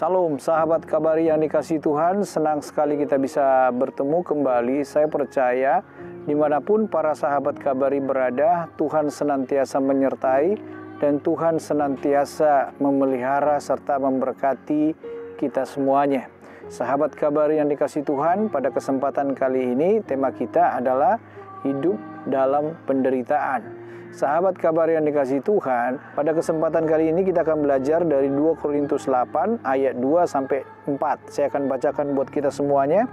Salam sahabat Kabari yang dikasihi Tuhan, senang sekali kita bisa bertemu kembali. Saya percaya dimanapun para sahabat Kabari berada, Tuhan senantiasa menyertai dan Tuhan senantiasa memelihara serta memberkati kita semuanya. Sahabat Kabari yang dikasihi Tuhan, pada kesempatan kali ini tema kita adalah hidup dalam penderitaan. Sahabat Kabar yang dikasihi Tuhan, pada kesempatan kali ini kita akan belajar dari 2 Korintus 8 ayat 2 sampai 4. Saya akan bacakan buat kita semuanya.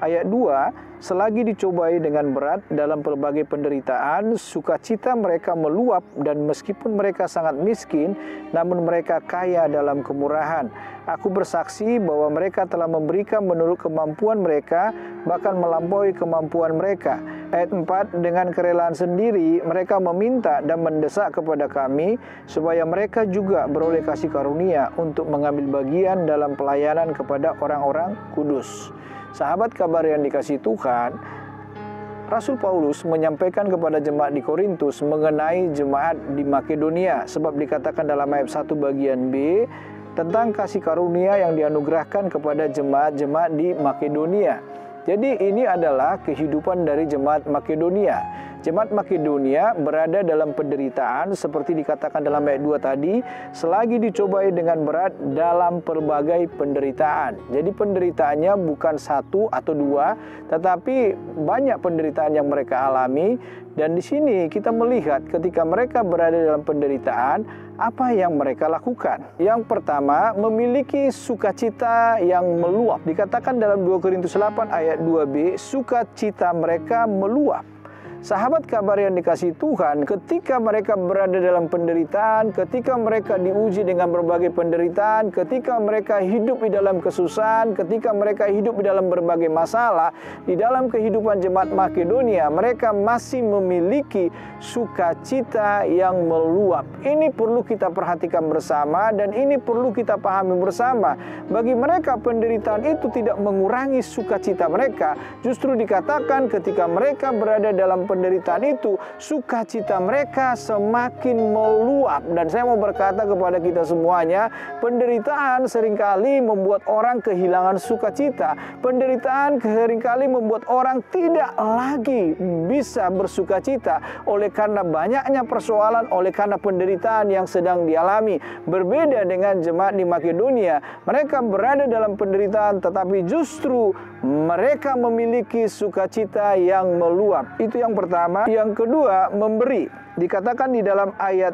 Ayat 2, selagi dicobai dengan berat dalam berbagai penderitaan, sukacita mereka meluap dan meskipun mereka sangat miskin, namun mereka kaya dalam kemurahan. Aku bersaksi bahwa mereka telah memberikan menurut kemampuan mereka, bahkan melampaui kemampuan mereka. Ayat 4, dengan kerelaan sendiri mereka meminta dan mendesak kepada kami supaya mereka juga beroleh kasih karunia untuk mengambil bagian dalam pelayanan kepada orang-orang kudus. Sahabat Kabar yang dikasihi Tuhan, Rasul Paulus menyampaikan kepada jemaat di Korintus mengenai jemaat di Makedonia, sebab dikatakan dalam ayat 1 bagian B tentang kasih karunia yang dianugerahkan kepada jemaat-jemaat di Makedonia. Jadi ini adalah kehidupan dari jemaat Makedonia. Jemaat Makedonia berada dalam penderitaan seperti dikatakan dalam ayat 2 tadi, selagi dicobai dengan berat dalam berbagai penderitaan. Jadi penderitaannya bukan 1 atau 2, tetapi banyak penderitaan yang mereka alami. Dan di sini kita melihat ketika mereka berada dalam penderitaan, apa yang mereka lakukan. Yang pertama, memiliki sukacita yang meluap. Dikatakan dalam 2 Korintus 8 ayat 2b, sukacita mereka meluap. Sahabat Kabar yang dikasihi Tuhan, ketika mereka berada dalam penderitaan, ketika mereka diuji dengan berbagai penderitaan, ketika mereka hidup di dalam kesusahan, ketika mereka hidup di dalam berbagai masalah, di dalam kehidupan jemaat Makedonia, mereka masih memiliki sukacita yang meluap. Ini perlu kita perhatikan bersama dan ini perlu kita pahami bersama. Bagi mereka penderitaan itu tidak mengurangi sukacita mereka. Justru dikatakan ketika mereka berada dalam penderitaan itu, sukacita mereka semakin meluap. Dan saya mau berkata kepada kita semuanya, penderitaan seringkali membuat orang kehilangan sukacita. Penderitaan seringkali membuat orang tidak lagi bisa bersukacita oleh karena banyaknya persoalan, oleh karena penderitaan yang sedang dialami. Berbeda dengan jemaat di Makedonia, mereka berada dalam penderitaan tetapi justru mereka memiliki sukacita yang meluap. Itu yang pertama. Yang kedua, memberi. Dikatakan di dalam ayat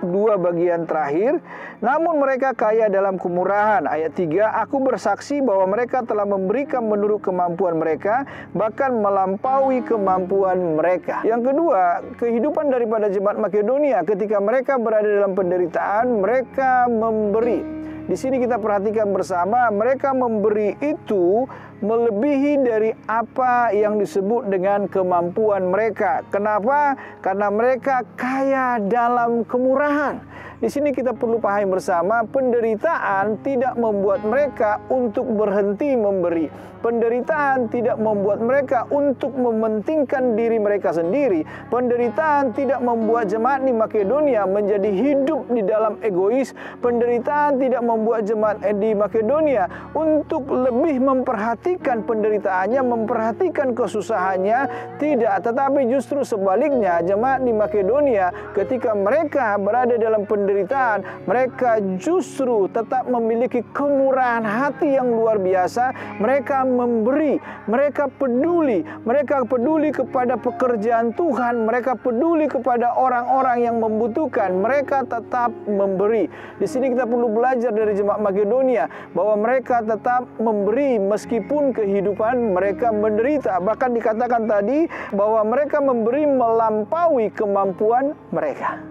2 bagian terakhir, namun mereka kaya dalam kemurahan. Ayat 3, aku bersaksi bahwa mereka telah memberikan menurut kemampuan mereka, bahkan melampaui kemampuan mereka. Yang kedua, kehidupan daripada jemaat Makedonia ketika mereka berada dalam penderitaan, mereka memberi. Di sini kita perhatikan bersama, mereka memberi itu melebihi dari apa yang disebut dengan kemampuan mereka. Kenapa? Karena mereka kaya dalam kemurahan. Di sini kita perlu pahami bersama, penderitaan tidak membuat mereka untuk berhenti memberi. Penderitaan tidak membuat mereka untuk mementingkan diri mereka sendiri. Penderitaan tidak membuat jemaat di Makedonia menjadi hidup di dalam egois. Penderitaan tidak membuat jemaat di Makedonia untuk lebih memperhatikan penderitaannya, memperhatikan kesusahannya. Tidak, tetapi justru sebaliknya, jemaat di Makedonia ketika mereka berada dalam penderitaan, mereka justru tetap memiliki kemurahan hati yang luar biasa. Mereka memberi, mereka peduli kepada pekerjaan Tuhan, mereka peduli kepada orang-orang yang membutuhkan, mereka tetap memberi. Di sini kita perlu belajar dari jemaat Makedonia bahwa mereka tetap memberi meskipun kehidupan mereka menderita. Bahkan dikatakan tadi bahwa mereka memberi melampaui kemampuan mereka.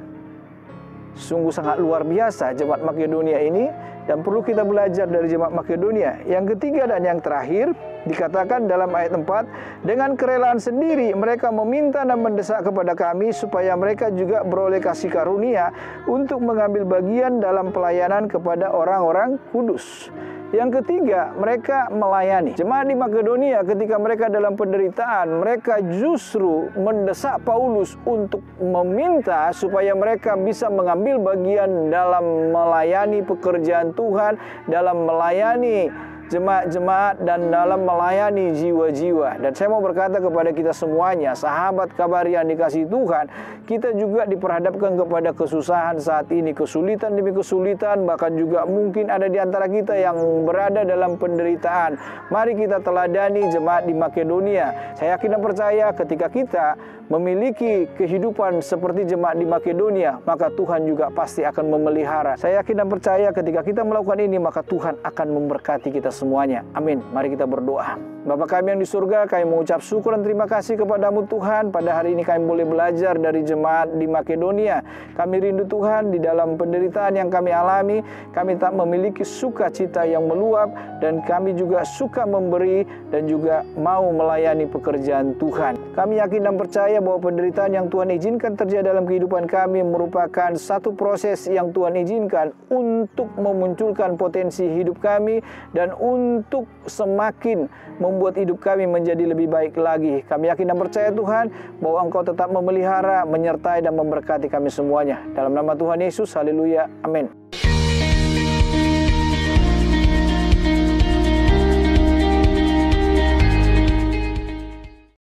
Sungguh sangat luar biasa jemaat Makedonia ini, dan perlu kita belajar dari jemaat Makedonia. Yang ketiga dan yang terakhir, dikatakan dalam ayat 4, dengan kerelaan sendiri mereka meminta dan mendesak kepada kami supaya mereka juga beroleh kasih karunia untuk mengambil bagian dalam pelayanan kepada orang-orang kudus. Yang ketiga, mereka melayani. Jemaat di Makedonia ketika mereka dalam penderitaan, mereka justru mendesak Paulus untuk meminta supaya mereka bisa mengambil bagian dalam melayani pekerjaan Tuhan, dalam melayani jemaat-jemaat dan dalam melayani jiwa-jiwa. Dan saya mau berkata kepada kita semuanya, sahabat kabar yang dikasihi Tuhan, kita juga diperhadapkan kepada kesusahan saat ini, kesulitan demi kesulitan, bahkan juga mungkin ada di antara kita yang berada dalam penderitaan. Mari kita teladani jemaat di Makedonia. Saya yakin dan percaya ketika kita memiliki kehidupan seperti jemaat di Makedonia, maka Tuhan juga pasti akan memelihara. Saya yakin dan percaya ketika kita melakukan ini, maka Tuhan akan memberkati kita semuanya. Amin. Mari kita berdoa. Bapa kami yang di surga, kami mengucap syukur dan terima kasih kepadamu Tuhan. Pada hari ini kami boleh belajar dari jemaat di Makedonia. Kami rindu Tuhan di dalam penderitaan yang kami alami. Kami tak memiliki sukacita yang meluap, dan kami juga suka memberi dan juga mau melayani pekerjaan Tuhan. Kami yakin dan percaya bahwa penderitaan yang Tuhan izinkan terjadi dalam kehidupan kami merupakan satu proses yang Tuhan izinkan untuk memunculkan potensi hidup kami dan untuk semakin membuat hidup kami menjadi lebih baik lagi. Kami yakin dan percaya Tuhan bahwa Engkau tetap memelihara, menyertai dan memberkati kami semuanya. Dalam nama Tuhan Yesus, haleluya, amin.